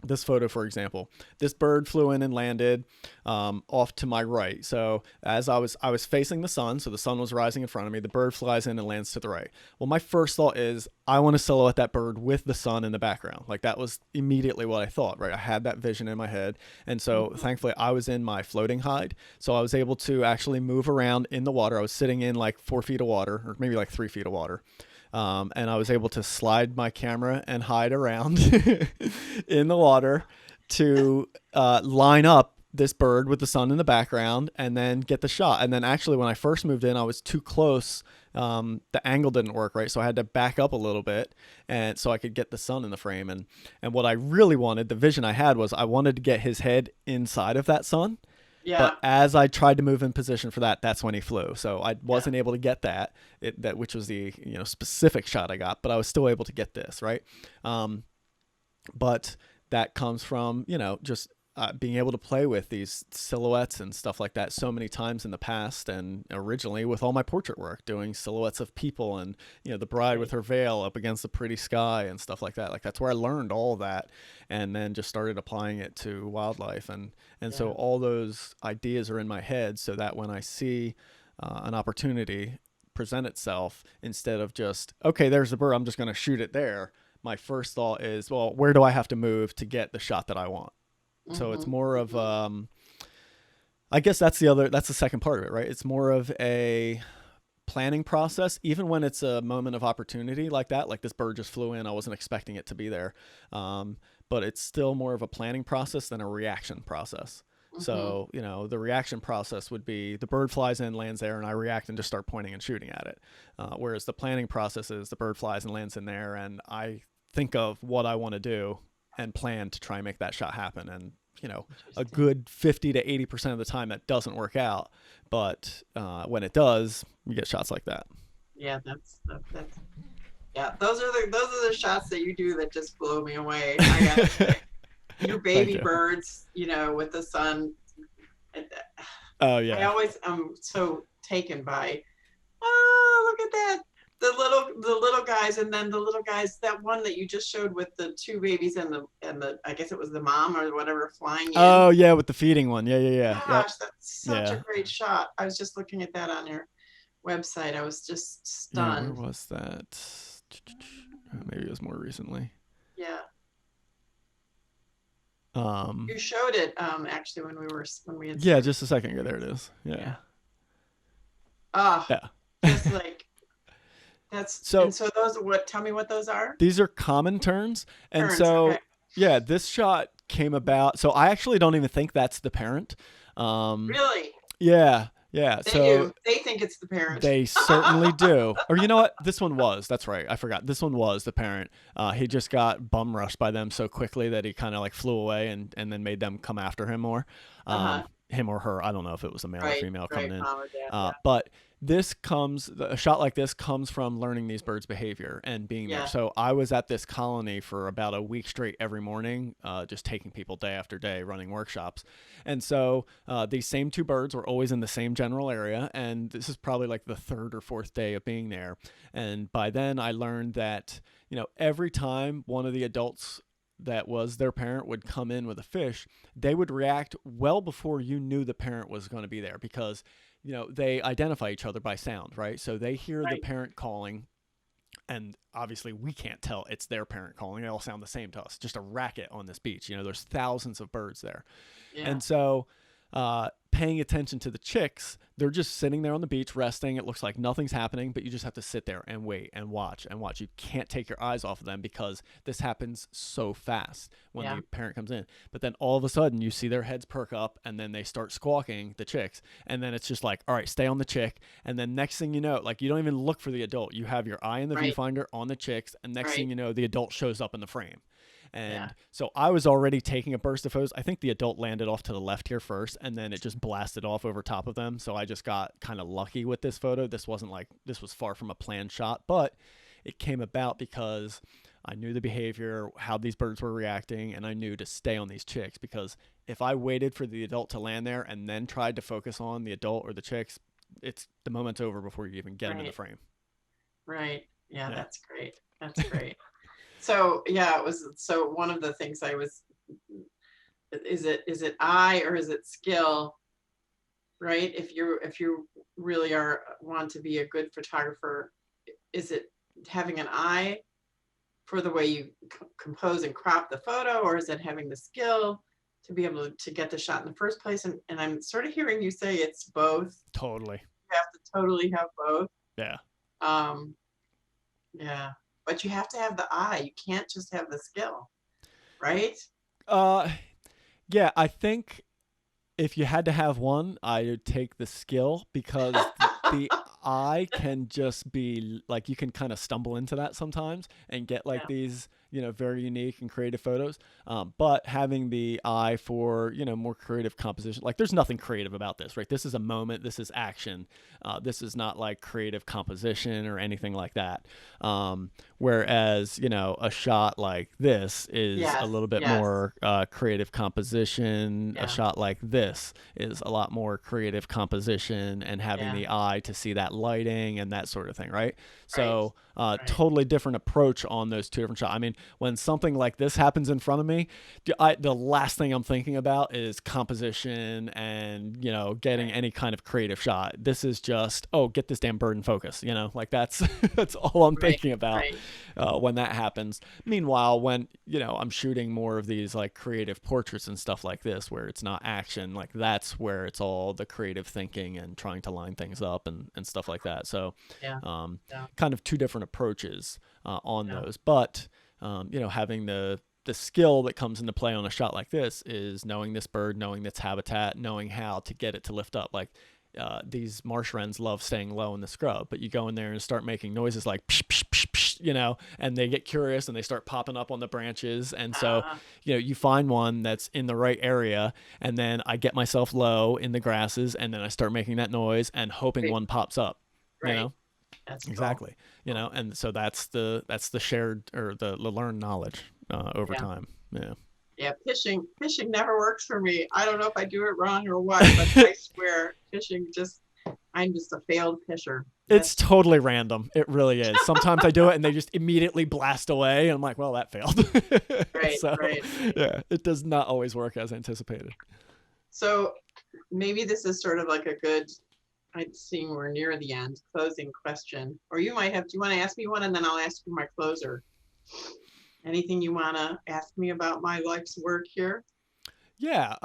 this photo, for example. This bird flew in and landed off to my right. So as I was facing the sun, so the sun was rising in front of me, the bird flies in and lands to the right. Well, my first thought is I want to silhouette that bird with the sun in the background. Like that was immediately what I thought, right? I had that vision in my head. And so thankfully I was in my floating hide. So I was able to actually move around in the water. I was sitting in like 4 feet of water, or maybe like 3 feet of water. And I was able to slide my camera and hide around in the water to line up this bird with the sun in the background and then get the shot. And then actually when I first moved in, I was too close. The angle didn't work right. So I had to back up a little bit and so I could get the sun in the frame. And what I really wanted, the vision I had was I wanted to get his head inside of that sun. Yeah. But as I tried to move in position for that, that's when he flew. So I wasn't able to get that, which was the specific shot I got. But I was still able to get this, right? But that comes from just being able to play with these silhouettes and stuff like that so many times in the past, and originally with all my portrait work, doing silhouettes of people and the bride with her veil up against the pretty sky and stuff like that. Like that's where I learned all of that, and then just started applying it to wildlife, and so all those ideas are in my head, so that when I see an opportunity present itself, instead of just, okay, there's a bird, I'm just going to shoot it there, my first thought is, well, where do I have to move to get the shot that I want? So it's more of, I guess that's the second part of it, right? It's more of a planning process, even when it's a moment of opportunity like that, like this bird just flew in, I wasn't expecting it to be there. But it's still more of a planning process than a reaction process. So, the reaction process would be the bird flies in, lands there, and I react and just start pointing and shooting at it. Whereas the planning process is the bird flies and lands in there, and I think of what I want to do and plan to try and make that shot happen. And, a good 50 to 80% of the time that doesn't work out. But when it does, you get shots like that. Yeah, that's those are the shots that you do that just blow me away. I gotta say. Your baby birds, with the sun. Oh yeah. I always am so taken by, oh, look at that. The little guys, and then the little guys, that one that you just showed with the 2 babies and the I guess it was the mom or whatever flying in. Oh yeah, with the feeding one. Yeah. Gosh, that's such a great shot. I was just looking at that on your website. I was just stunned. Yeah, where was that? Maybe it was more recently. Yeah. You showed it actually when we had just a second ago. There it is. Yeah. Yeah. Just like that's so. And so those, tell me what those are. These are common terns, and so yeah, this shot came about. So I actually don't even think that's the parent. Really? Yeah, yeah. They So do. They think it's the parent. they certainly do. Or you know what? This one was. That's right. I forgot. This one was the parent. He just got bum rushed by them so quickly that he kind of like flew away and then made them come after him more. Uh-huh. Him or her. I don't know if it was a male or Right, female coming right, in. mom or dad, yeah. But a shot like this comes from learning these birds' behavior and being there. Yeah, So I was at this colony for about a week straight every morning, just taking people day after day, running workshops. And so these same two birds were always in the same general area. And this is probably like the third or fourth day of being there. And by then I learned that, every time one of the adults that was their parent would come in with a fish, they would react well before you knew the parent was going to be there because, they identify each other by sound, right? So they hear the right. parent calling, and obviously we can't tell it's their parent calling. They all sound the same to us. Just a racket on this beach. There's thousands of birds there. Yeah, And so, paying attention to the chicks, they're just sitting there on the beach resting. It looks like nothing's happening, but you just have to sit there and wait and watch and watch. You can't take your eyes off of them because this happens so fast when yeah, the parent comes in. But then all of a sudden, you see their heads perk up and then they start squawking, the chicks. And then it's just like, all right, stay on the chick. And then next thing you know, like you don't even look for the adult. You have your eye in the right, viewfinder on the chicks. And next thing right. you know, the adult shows up in the frame. Yeah, And so I was already taking a burst of photos. I think the adult landed off to the left here first, and then it just blasted off over top of them. So I just got kind of lucky with this photo. This was far from a planned shot, but it came about because I knew the behavior, how these birds were reacting, and I knew to stay on these chicks because if I waited for the adult to land there and then tried to focus on the adult or the chicks, it's the moment's over before you even get them in the right, frame. right. Yeah, Yeah. that's great. That's great. So yeah, it was so one of the things I was is it eye or is it skill, right? If you really are want to be a good photographer, is it having an eye for the way you compose and crop the photo, or is it having the skill to be able to get the shot in the first place? And I'm sort of hearing you say it's both. Totally. You have to totally have both. Yeah. Um, yeah, but you have to have the eye. You can't just have the skill, right? Uh, yeah, I think if you had to have one, I would take the skill because the eye can just be like you can kind of stumble into that sometimes and get like Yeah, these, very unique and creative photos. But having the eye for, more creative composition, like there's nothing creative about this, right? This is a moment, this is action. This is not like creative composition or anything like that. Whereas, a shot like this is a yes, little bit yes, more creative composition. A yeah, shot like this is a lot more creative composition and having yeah, the eye to see that lighting and that sort of thing, right? right, So, right, totally different approach on those two different shots. I mean, when something like this happens in front of me, the last thing I'm thinking about is composition and, getting right, any kind of creative shot. This is just, oh, get this damn bird in focus, like that's, that's all I'm right, thinking about right, when that happens. Meanwhile, when, I'm shooting more of these like creative portraits and stuff like this, where it's not action, like that's where it's all the creative thinking and trying to line things up and stuff like that. So, yeah, yeah, kind of two different approaches on yeah, those. But having the skill that comes into play on a shot like this is knowing this bird, knowing its habitat, knowing how to get it to lift up. Like these marsh wrens love staying low in the scrub, but you go in there and start making noises like psh, psh, psh, psh, and they get curious and they start popping up on the branches. And so, uh, you find one that's in the right area, and then I get myself low in the grasses, and then I start making that noise and hoping right, one pops up. You right. know, That's cool. exactly. Cool. And so that's the shared or the learned knowledge over Yeah, time. Yeah. yeah. Fishing never works for me. I don't know if I do it wrong or what, but I swear, fishing just I'm just a failed fisher. It's That's totally random. It really is. Sometimes I do it and they just immediately blast away. And I'm like, well, that failed. right, So, right. yeah, it does not always work as anticipated. So maybe this is sort of like a good, I'm seeing we're near the end, closing question. Or you might have, do you want to ask me one and then I'll ask you my closer? Anything you want to ask me about my life's work here? Yeah.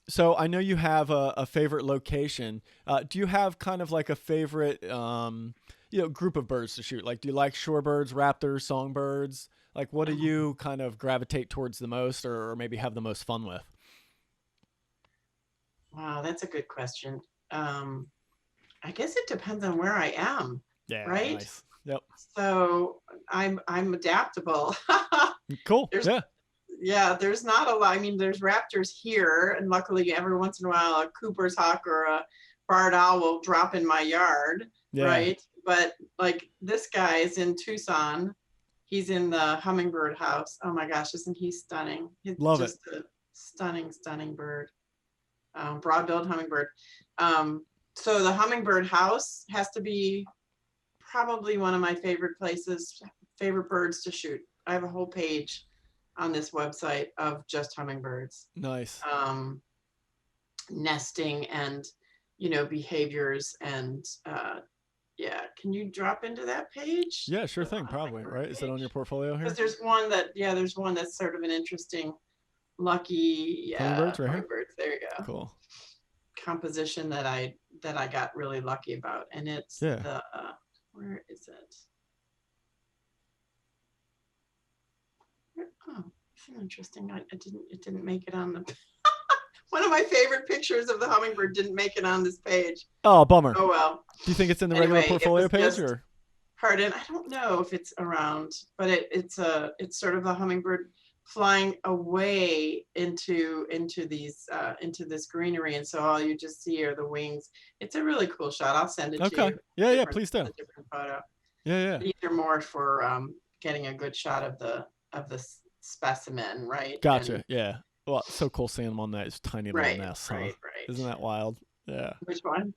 So I know you have a favorite location. Do you have kind of like a favorite, group of birds to shoot? Like, do you like shorebirds, raptors, songbirds? Like, what do Um, you kind of gravitate towards the most or maybe have the most fun with? Wow, that's a good question. I guess it depends on where I am, Yeah, right? nice. Yep. So I'm adaptable. Cool. There's Yeah. yeah, there's not a lot. I mean, there's raptors here, and luckily every once in a while a Cooper's hawk or a barred owl will drop in my yard, Yeah. right? But like this guy is in Tucson. He's in the hummingbird house. Oh my gosh, isn't he stunning? He's Love it. just a stunning, stunning bird. Broad-billed hummingbird. Um, so the hummingbird house has to be probably one of my favorite places, favorite birds to shoot. I have a whole page on this website of just hummingbirds, Nice. nesting and behaviors and yeah. Can you drop into that page? Yeah, sure The thing. Probably. hummingbird Right. Is it on page? your portfolio Because here? there's one that's sort of an interesting, lucky, yeah, Hummingbirds right here. hummingbirds. There you go. Cool. Composition that I got really lucky about, and it's Yeah. the where is it? Oh, it's interesting. It didn't make it on the. One of my favorite pictures of the hummingbird didn't make it on this page. Oh, bummer. Oh well. Do you think it's in the Anyway, regular it portfolio was page just or? pardon. I don't know if it's around, but it's sort of a hummingbird flying away into this greenery, and so all you just see are the wings. It's a really cool shot. I'll send it to Okay. you. Yeah. Yeah. Please do. A different photo. Yeah. Yeah. These are more for getting a good shot of the specimen, right? Gotcha. And Yeah. Well, so cool seeing them on that tiny little right, nest, huh? right. Isn't that wild? Yeah. Which one?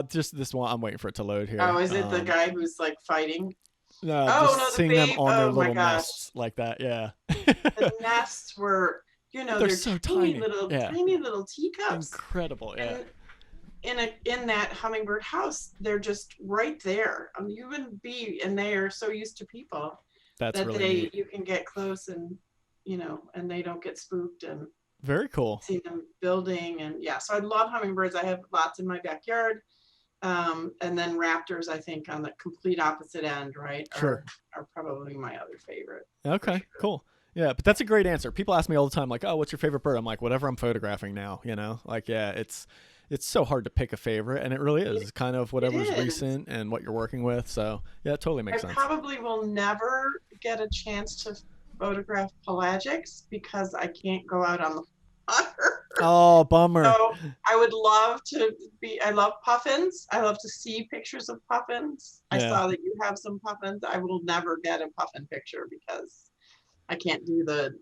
Just this one. I'm waiting for it to load here. Oh, is it the guy who's like fighting? No, Oh no, just the seeing them babe. on their Oh my little gosh, nests like that. Yeah. the nests were, They're they're so tiny tiny. little, Yeah. tiny little teacups. Incredible. Yeah. And in that hummingbird house, they're just right there. You wouldn't be, and they are so used to people That's that really neat. you can get close and and they don't get spooked and Very cool. see them building. And yeah, so I love hummingbirds. I have lots in my backyard. And then raptors, I think, on the complete opposite end, right? Sure. Are probably my other favorite. Okay. Sure. Cool. Yeah, but that's a great answer. People ask me all the time, like, "Oh, what's your favorite bird?" I'm like, "Whatever I'm photographing now." Like, yeah, it's so hard to pick a favorite, and it really is. It's kind of whatever's recent and what you're working with. So yeah, it totally makes sense. I probably will never get a chance to photograph pelagics because I can't go out on the water. Oh, bummer. So I would love to I love puffins. I love to see pictures of puffins. Yeah. I saw that you have some puffins. I will never get a puffin picture because I can't do the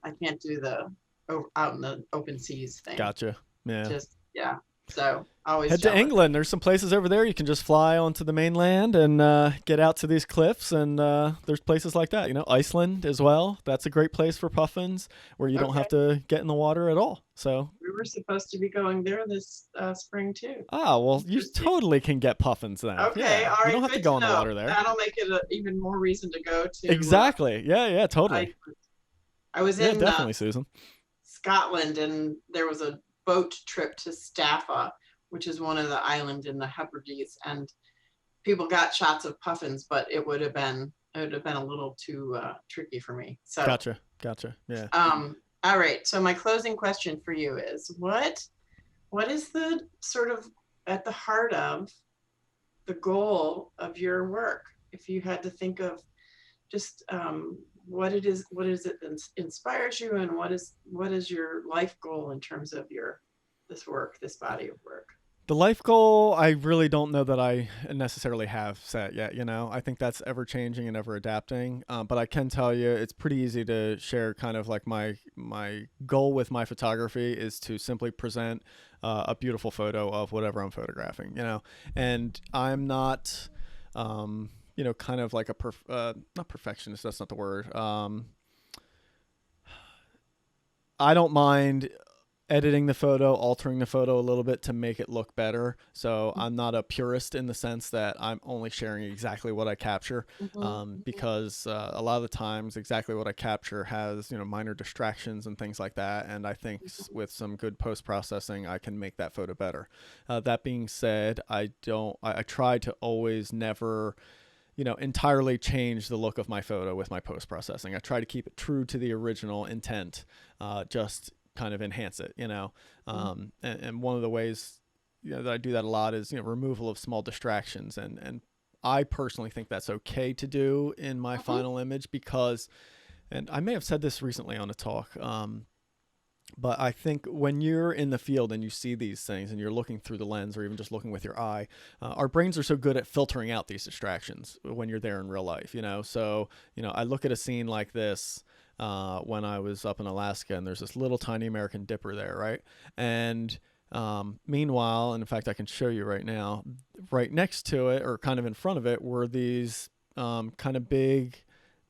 out in the open seas thing. Gotcha. Yeah. Just yeah. So always head jealous. to England. There's some places over there you can just fly onto the mainland and get out to these cliffs, and there's places like that. Iceland as well. That's a great place for puffins where you don't have to get in the water at all. So we were supposed to be going there this spring too. Ah, well, you totally can get puffins then. Okay, yeah. all right. You don't have to go in the water there. That'll make it even more reason to go to. Exactly. Yeah, totally. I was in definitely, Susan. Scotland, and there was a boat trip to Staffa, which is one of the islands in the Hebrides, and people got shots of puffins, but it would have been a little too tricky for me. So Gotcha. Yeah. All right. So my closing question for you is what is the sort of at the heart of the goal of your work? If you had to think of just what it is that inspires you, and what is your life goal in terms of this body of work? The life goal, I really don't know that I necessarily have set yet. I think that's ever changing and ever adapting. But I can tell you, it's pretty easy to share kind of like my goal with my photography is to simply present a beautiful photo of whatever I'm photographing. And I'm not, kind of like not perfectionist. That's not the word. I don't mind editing the photo, altering the photo a little bit to make it look better. So I'm not a purist in the sense that I'm only sharing exactly what I capture, because a lot of the times exactly what I capture has, minor distractions and things like that. And I think with some good post-processing, I can make that photo better. That being said, I try to always never entirely change the look of my photo with my post-processing. I try to keep it true to the original intent, just kind of enhance it, and one of the ways, that I do that a lot is, removal of small distractions. And I personally think that's okay to do in my final image because, and I may have said this recently on a talk, but I think when you're in the field and you see these things and you're looking through the lens or even just looking with your eye, our brains are so good at filtering out these distractions when you're there in real life, So, I look at a scene like this when I was up in Alaska, and there's this little tiny American dipper there, right? And meanwhile, and in fact, I can show you right now, right next to it or kind of in front of it were these kind of big,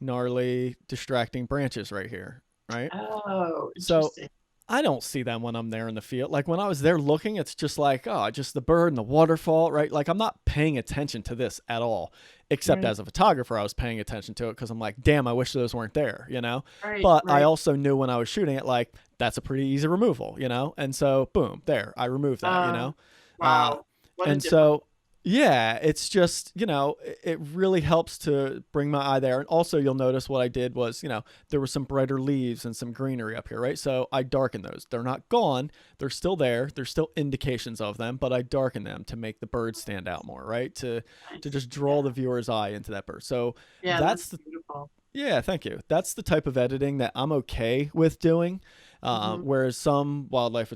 gnarly, distracting branches right here, right? Oh, So interesting. I don't see them when I'm there in the field. Like when I was there looking, it's just like, oh, just the bird and the waterfall, right? Like I'm not paying attention to this at all, except Right. as a photographer, I was paying attention to it because I'm like, damn, I wish those weren't there, Right, But I right. also knew when I was shooting it, like that's a pretty easy removal, And so, boom, there, I removed that, Uh, Wow. What a and difference. so, yeah, it's just, it really helps to bring my eye there. And also, you'll notice what I did was, there were some brighter leaves and some greenery up here, right? So I darkened those. They're not gone. They're still there. There's still indications of them, but I darken them to make the bird stand out more, right? To Nice. just draw Yeah. the viewer's eye into that bird. So Yeah, that's that's the, beautiful. yeah, thank you. That's the type of editing that I'm okay with doing. Hmm. Whereas some wildlife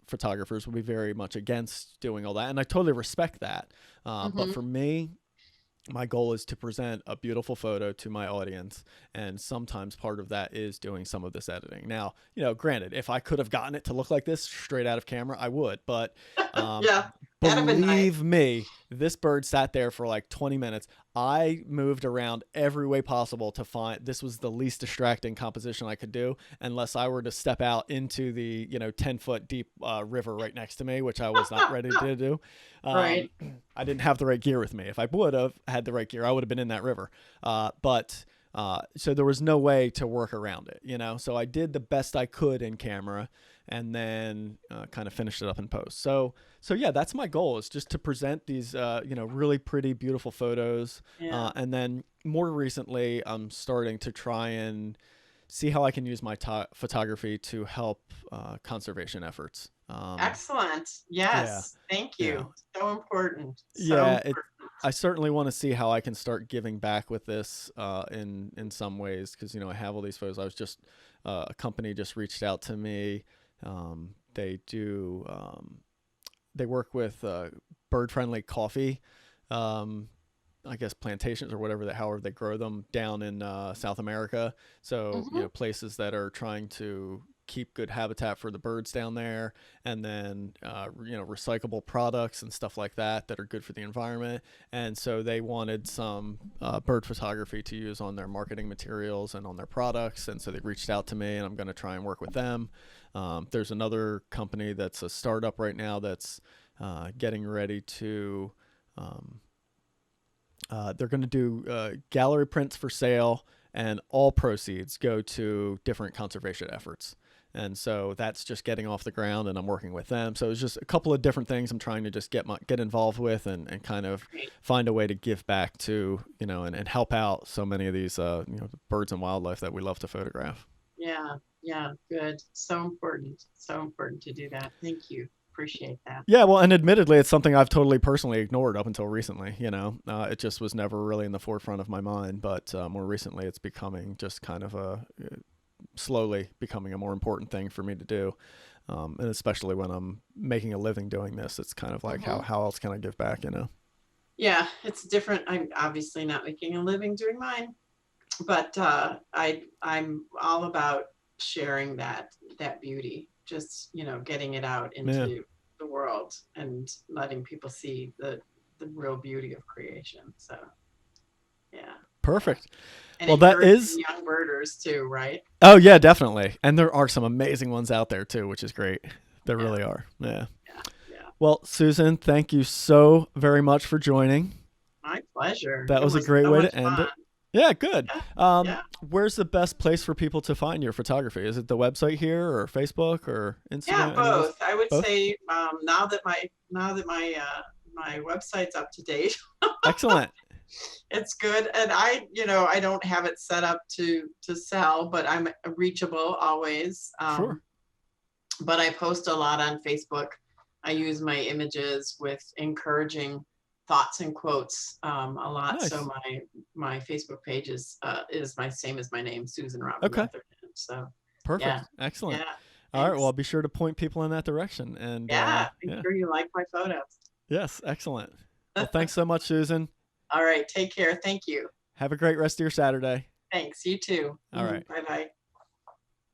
photographers will be very much against doing all that, and I totally respect that. But Hmm. for me, my goal is to present a beautiful photo to my audience, and sometimes part of that is doing some of this editing. Now, granted, if I could have gotten it to look like this straight out of camera, I would. But um, Yeah, that'd have been nice. believe me, this bird sat there for like 20 minutes. I moved around every way possible to find this was the least distracting composition I could do, unless I were to step out into the 10-foot deep river right next to me, which I was not ready to do. Right. I didn't have the right gear with me. If I would have had the right gear, I would have been in that river. But so there was no way to work around it, So I did the best I could in camera, and then kind of finished it up in post. So yeah, that's my goal, is just to present these really pretty, beautiful photos. Yeah. And then more recently, I'm starting to try and see how I can use my photography to help conservation efforts. Excellent. Yeah, Yes. Thank yeah. you. So important. So Yeah, important. I certainly want to see how I can start giving back with this in some ways, because I have all these photos. I was just a company just reached out to me. They do they work with bird friendly coffee. I guess plantations or whatever that, however they grow them down in South America. So Hmm. places that are trying to keep good habitat for the birds down there, and then recyclable products and stuff like that that are good for the environment. And so they wanted some bird photography to use on their marketing materials and on their products, and so they reached out to me, and I'm going to try and work with them. There's another company that's a startup right now that's getting ready to they're going to do gallery prints for sale, and all proceeds go to different conservation efforts. And so that's just getting off the ground, and I'm working with them. So it's just a couple of different things I'm trying to just get involved with, and kind of Great. find a way to give back to, and help out so many of these, birds and wildlife that we love to photograph. Yeah. Yeah. Good. So important. So important to do that. Thank you. Appreciate that. Yeah, well, and admittedly, it's something I've totally personally ignored up until recently. It just was never really in the forefront of my mind. But more recently, it's becoming just kind of slowly becoming a more important thing for me to do. And especially when I'm making a living doing this, it's kind of like, Hmm. how else can I give back? Yeah, it's different. I'm obviously not making a living doing mine, but I'm all about sharing that beauty, just getting it out Yeah, into the world and letting people see the real beauty of creation. So yeah, yeah, perfect. and Well, that encouraging is. young birders too, right? Oh yeah, definitely. And there are some amazing ones out there too, which is great. There Yeah, really are. Yeah. yeah, yeah. Well, Susan, thank you so very much for joining. My pleasure. That It was a was great so way much to end fun. it. Yeah, good. Yeah, yeah. Where's the best place for people to find your photography? Is it the website here, or Facebook, or Yeah, Instagram? Any of those? both. I would Both. say now that my website's up to date, Excellent. it's good. And I don't have it set up to sell, but I'm reachable always. Sure. but I post a lot on Facebook. I use my images with encouraging thoughts and quotes a lot. Nice. So my Facebook page is my same as my name, Susan Robbins Etherton. So perfect. yeah. Excellent. Yeah. All right. Well, I'll be sure to point people in that direction. And Make sure you like my photos. Yes. Excellent. Well, thanks so much, Susan. All right. Take care. Thank you. Have a great rest of your Saturday. Thanks. You too. All right. Bye-bye.